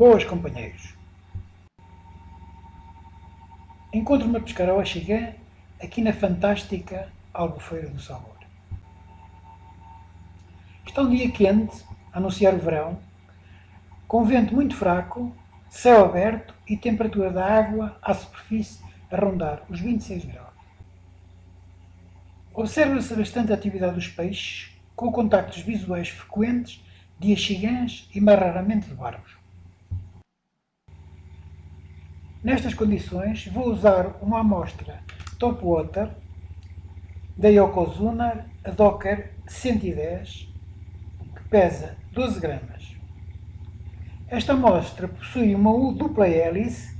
Boas, companheiros. Encontro-me a pescar ao Axigã, aqui na fantástica Albufeira do Salvador. Está um dia quente, a anunciar o verão, com vento muito fraco, céu aberto e temperatura da água à superfície a rondar os 26 graus. Observa-se bastante a atividade dos peixes, com contactos visuais frequentes de axigãs e mais raramente de barbos. Nestas condições, vou usar uma amostra Topwater da Yokozuna, a Docker 110, que pesa 12 gramas. Esta amostra possui uma dupla hélice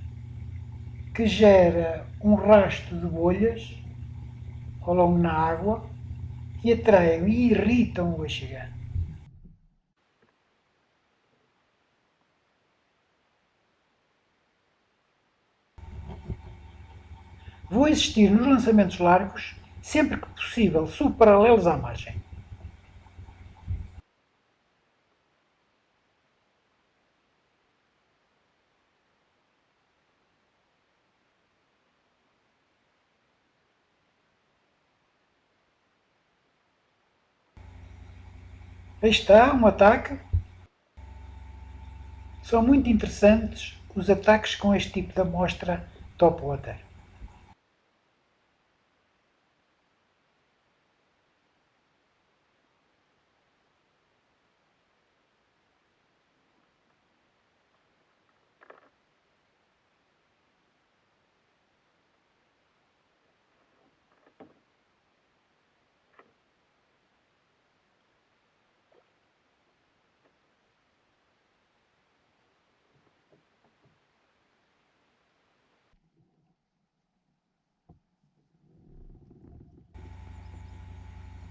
que gera um rastro de bolhas ao longo na água que atraem e irritam o axigã. Vou insistir nos lançamentos largos, sempre que possível subparalelos à margem. Aí está um ataque. São muito interessantes os ataques com este tipo de amostra Topwater.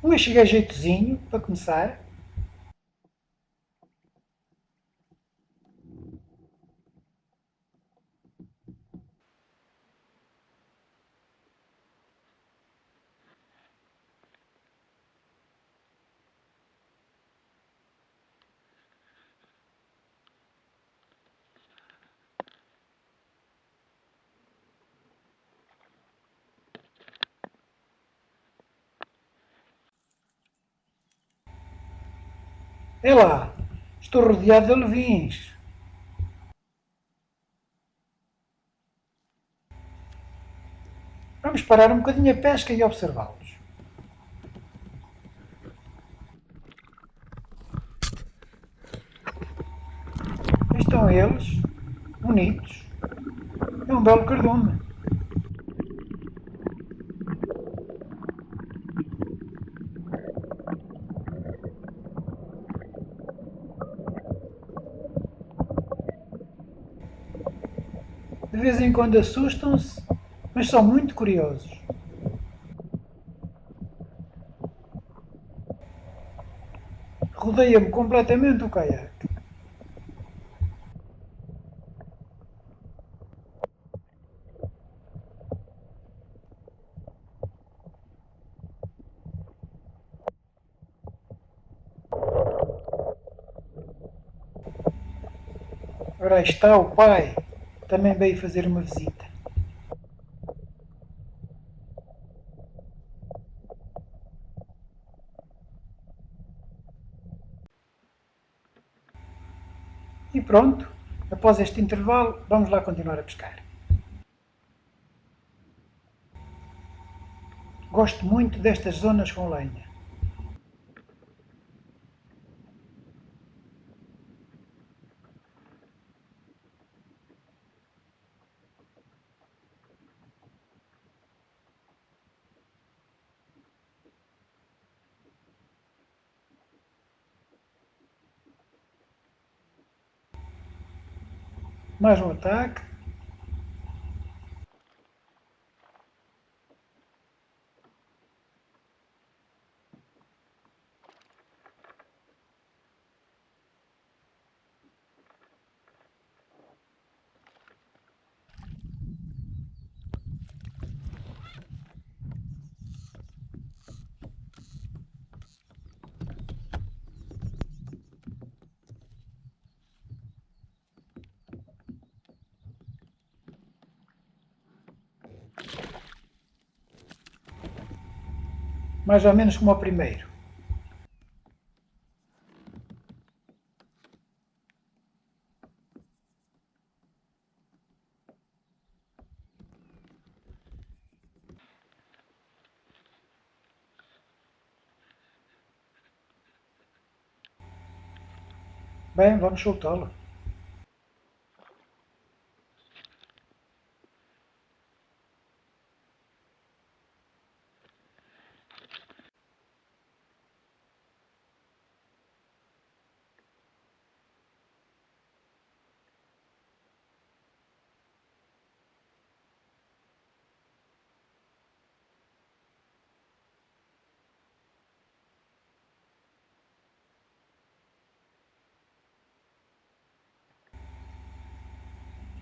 Um axigã jeitozinho, para começar. É lá, estou rodeado de alevins. Vamos parar um bocadinho a pesca e observá-los. Aí estão eles, bonitos. É um belo cardume. De vez em quando assustam-se, mas são muito curiosos. Rodeia-me completamente o caiaque. Ora aí está o pai, também veio fazer uma visita. E pronto, após este intervalo, vamos lá continuar a pescar. Gosto muito destas zonas com lenha. Mais um ataque. mais ou menos como o primeiro. Bem, vamos soltá-lo.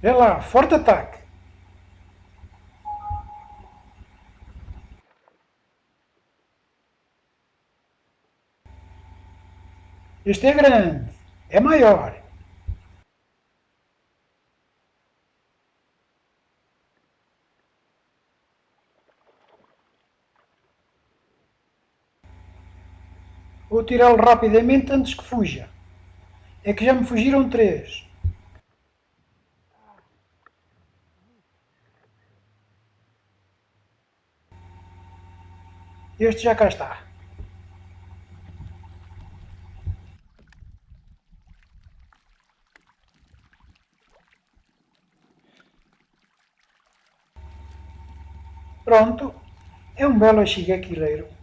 Vê lá, forte ataque. Este é grande, é maior. Vou tirá-lo rapidamente antes que fuja. É que já me fugiram três. Este já cá está. Pronto, é um belo axigaquileiro.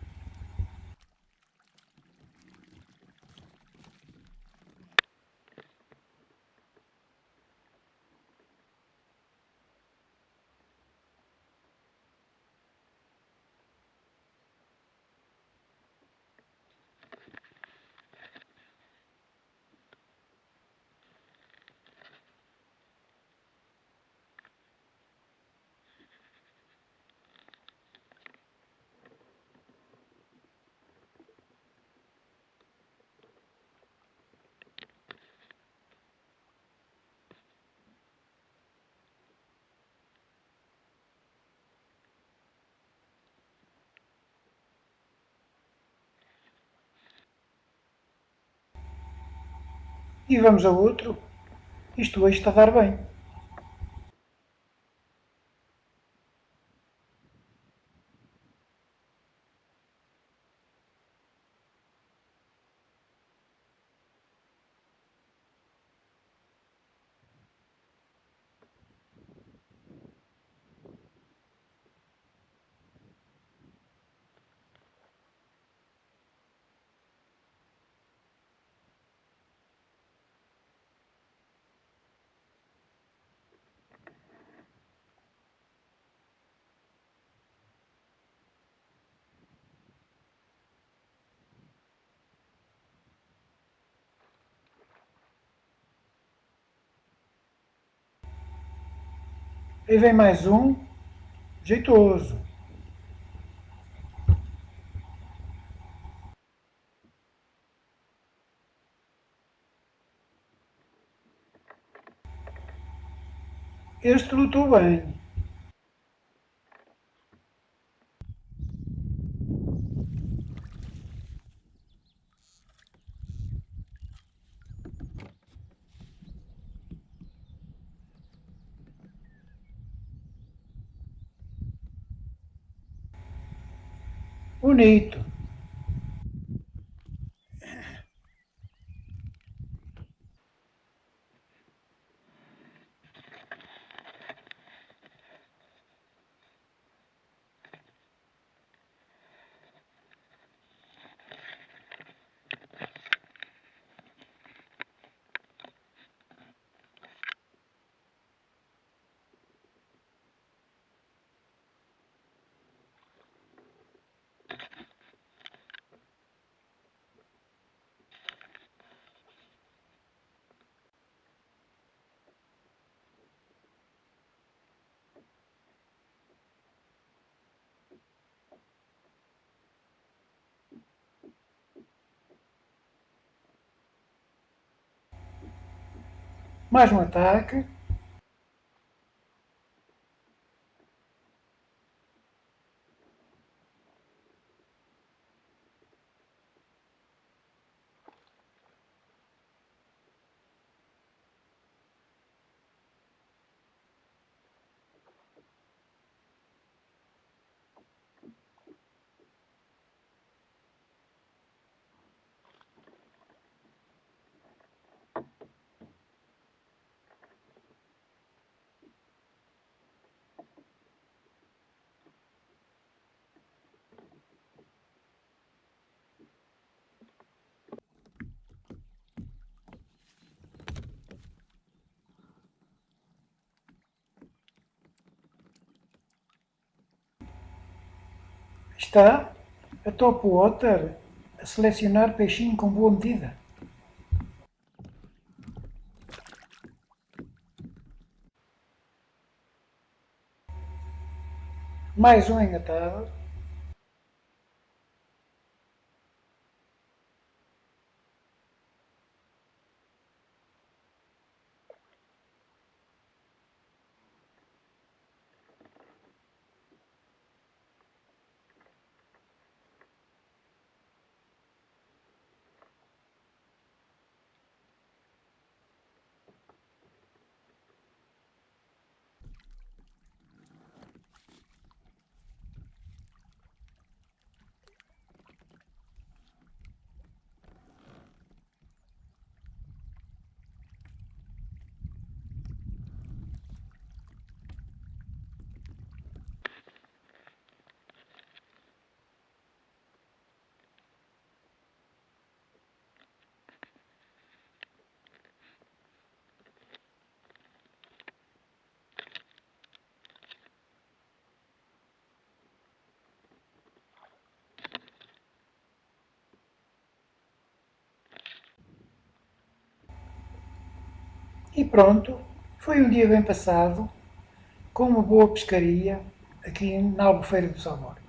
E vamos a outro. Isto hoje está a dar bem. Aí vem mais um, jeitoso. Este lutou bem. Bonito. Mais um ataque. Está a Top Water a selecionar peixinho com boa medida. Mais um engatado. E pronto, foi um dia bem passado, com uma boa pescaria aqui na Albufeira do Salvador.